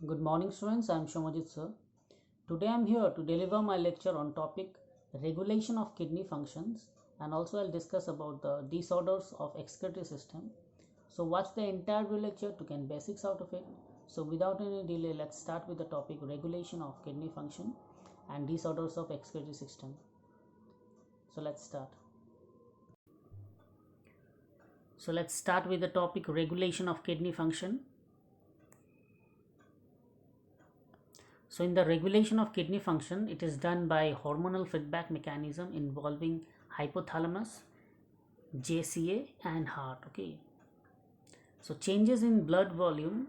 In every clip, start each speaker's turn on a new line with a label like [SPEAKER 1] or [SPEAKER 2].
[SPEAKER 1] Good morning students, I am Shomajit sir. Today I am here to deliver my lecture on topic regulation of kidney functions, and also I'll discuss about the disorders of excretory system. So watch the entire lecture to get basics out of it. So without any delay, let's start with the topic regulation of kidney function and disorders of excretory system. So let's start. So let's start with the topic regulation of kidney function. So in the regulation of kidney function, it is done by hormonal feedback mechanism involving hypothalamus, JCA and heart. Okay. So changes in blood volume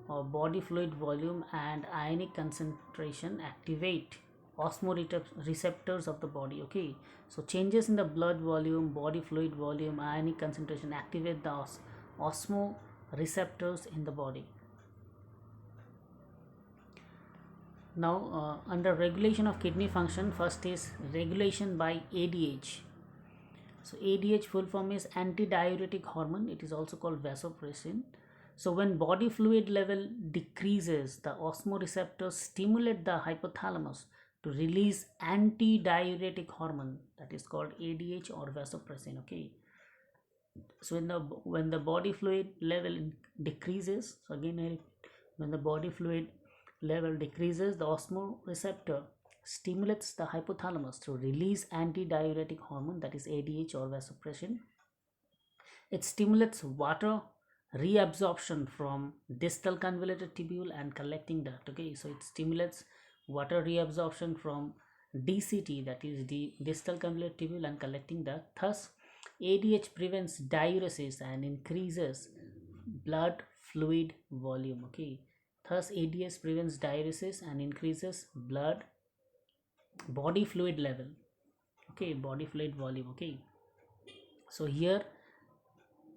[SPEAKER 1] or body fluid volume and ionic concentration activate osmoreceptors of the body. Okay. So changes in the blood volume, body fluid volume, ionic concentration activate the osmoreceptors in the body. Now under regulation of kidney function, first is regulation by ADH. So ADH full form is antidiuretic hormone. It is also called vasopressin. So when body fluid level decreases, the osmoreceptors stimulate the hypothalamus to release antidiuretic hormone, that is called ADH or vasopressin. Okay. So when the body fluid level decreases, so again when the body fluid level decreases, the osmoreceptor stimulates the hypothalamus to release antidiuretic hormone, that is ADH or vasopressin. It stimulates water reabsorption from distal convoluted tubule and collecting duct. Okay, so it stimulates water reabsorption from DCT, that is the distal convoluted tubule and collecting duct. Thus ADH prevents diuresis and increases blood fluid volume. Okay, thus ADH prevents diuresis and increases body fluid level. Okay, body fluid volume. Okay, so here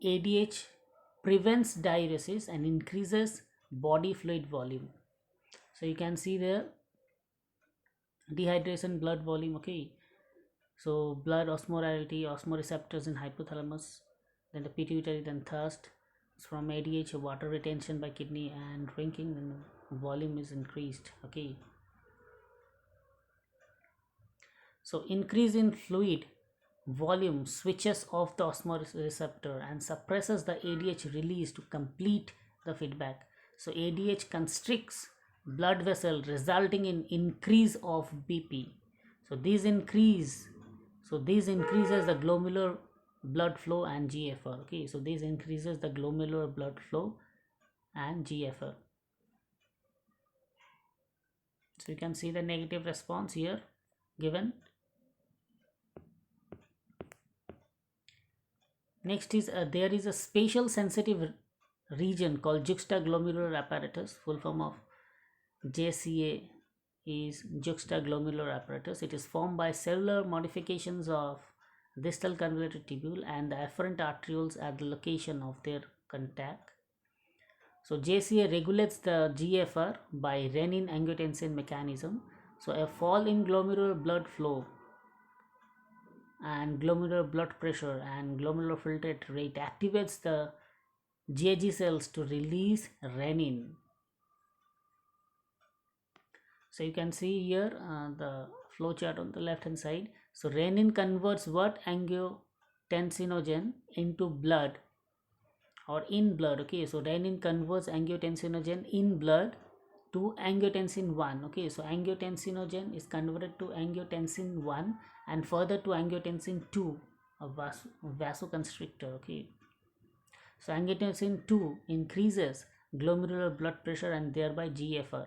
[SPEAKER 1] ADH prevents diuresis and increases body fluid volume. So you can see there dehydration, blood volume. Okay, so blood osmolality, osmoreceptors in hypothalamus, then the pituitary, then thirst. From ADH, water retention by kidney and drinking, then volume is increased. Okay, so increase in fluid volume switches off the osmoreceptor and suppresses the ADH release to complete the feedback. So ADH constricts blood vessel, resulting in increase of BP. So this increases the glomerular blood flow and GFR. Okay, so this increases the glomerular blood flow and GFR. So you can see the negative response here given. Next is there is a spatial sensitive region called juxtaglomerular apparatus. Full form of JCA is juxtaglomerular apparatus. It is formed by cellular modifications of distal convoluted tubule and the afferent arterioles at the location of their contact. So JCA regulates the GFR by renin-angiotensin mechanism. So a fall in glomerular blood flow and glomerular blood pressure and glomerular filtrate rate activates the GAG cells to release renin. So you can see here the flow chart on the left hand side. So renin converts what angiotensinogen into blood or in blood. Okay, so renin converts angiotensinogen in blood to angiotensin 1. Okay, so angiotensinogen is converted to angiotensin 1 and further to angiotensin 2, a vasoconstrictor. Okay, so angiotensin 2 increases glomerular blood pressure and thereby GFR.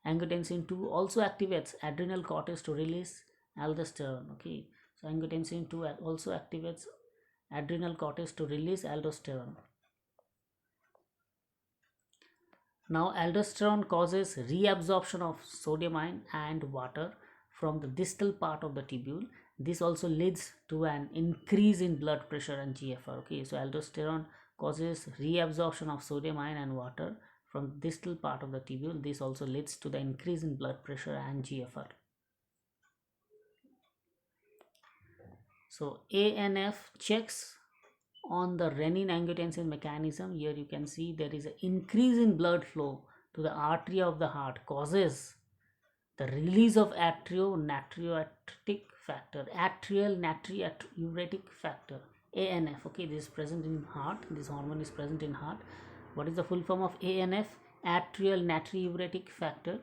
[SPEAKER 1] Angiotensin 2 also activates adrenal cortex to release aldosterone. Okay, so angiotensin 2 also activates adrenal cortex to release aldosterone. Now aldosterone causes reabsorption of sodium ion and water from the distal part of the tubule. This also leads to an increase in blood pressure and GFR. Okay, so aldosterone causes reabsorption of sodium ion and water from the distal part of the tubule. This also leads to the increase in blood pressure and GFR. So ANF checks on the renin angiotensin mechanism. Here you can see there is an increase in blood flow to the artery of the heart causes the release of atrionatriuretic factor, atrial natriuretic factor, ANF. Okay, this is present in heart. This hormone is present in heart. What is the full form of ANF? Atrial natriuretic factor.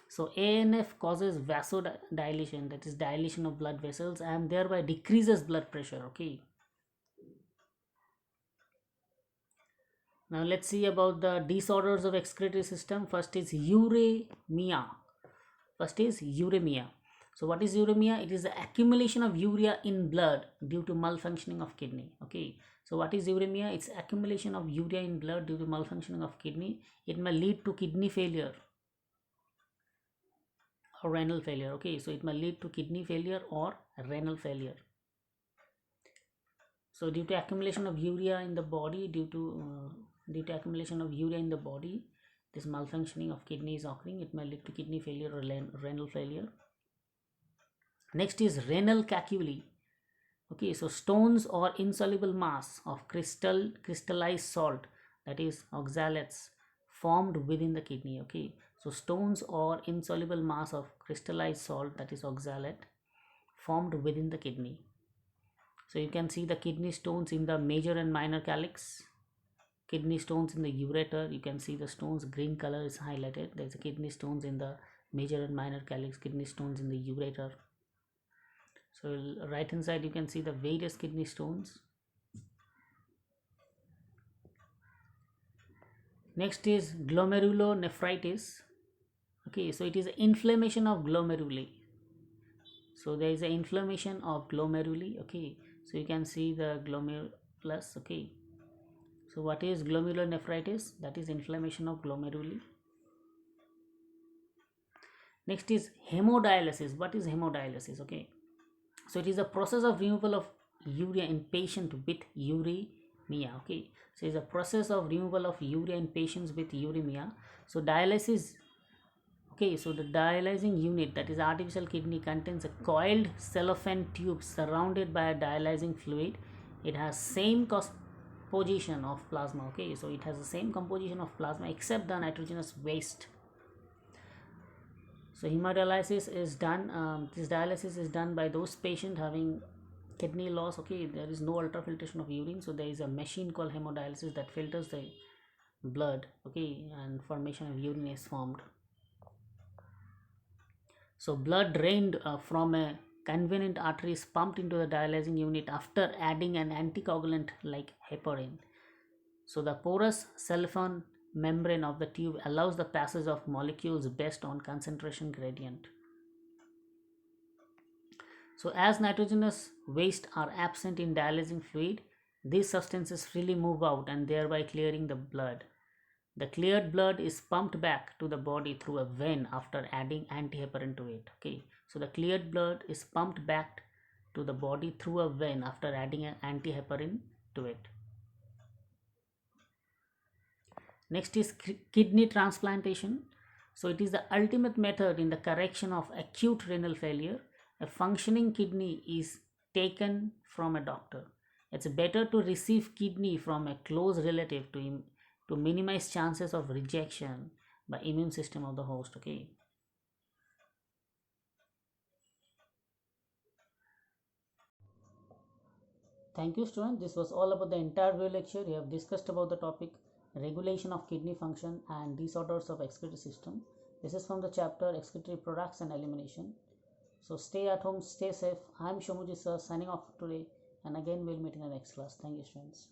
[SPEAKER 1] So ANF causes vasodilation, that is dilation of blood vessels, and thereby decreases blood pressure. Okay. Now let's see about the disorders of excretory system. First is uremia. So what is uremia? It is the accumulation of urea in blood due to malfunctioning of kidney. Okay. So what is uremia? It's accumulation of urea in blood due to malfunctioning of kidney. It may lead to kidney failure or renal failure. Okay. So it may lead to kidney failure or renal failure. So due to accumulation of urea in the body, due to accumulation of urea in the body, this malfunctioning of kidney is occurring. It may lead to kidney failure or renal failure. Next is renal calculi. Okay, so stones or insoluble mass of crystallized salt, that is oxalates, formed within the kidney. Okay, so stones or insoluble mass of crystallized salt, that is oxalate, formed within the kidney. So you can see the kidney stones in the major and minor calyx, kidney stones in the ureter. You can see the stones, green color is highlighted. There's a kidney stones in the major and minor calyx, kidney stones in the ureter. So right hand side you can see the various kidney stones. Next is glomerulonephritis. Okay, so it is inflammation of glomeruli. So there is an inflammation of glomeruli. Okay, so you can see the glomerulus. Okay, so what is glomerulonephritis? That is inflammation of glomeruli. Next is hemodialysis. What is hemodialysis? Okay, so it is a process of removal of urea in patient with uremia. Okay, so it's a process of removal of urea in patients with uremia. So dialysis. Okay, so the dialyzing unit, that is artificial kidney, contains a coiled cellophane tube surrounded by a dialyzing fluid. It has same composition of plasma. Okay, so it has the same composition of plasma except the nitrogenous waste. So hemodialysis is done, this dialysis is done by those patients having kidney loss. Okay, there is no ultrafiltration of urine, so there is a machine called hemodialysis that filters the blood. Okay, and formation of urine is formed. So blood drained from a convenient artery is pumped into the dialyzing unit after adding an anticoagulant like heparin. So the porous cellophane membrane of the tube allows the passage of molecules based on concentration gradient. So as nitrogenous waste are absent in dialyzing fluid, these substances freely move out and thereby clearing the blood. The cleared blood is pumped back to the body through a vein after adding antiheparin to it. Okay, so the cleared blood is pumped back to the body through a vein after adding an antiheparin to it. Next is kidney transplantation. So it is the ultimate method in the correction of acute renal failure. A functioning kidney is taken from a doctor. It's better to receive kidney from a close relative to minimize chances of rejection by immune system of the host. Okay. Thank you, student. This was all about the entire video lecture. We have discussed about the topic regulation of kidney function and disorders of excretory system. This is from the chapter excretory products and elimination. So stay at home, stay safe. I am Shomuji sir signing off today, and again we'll meet in the next class. Thank you, students.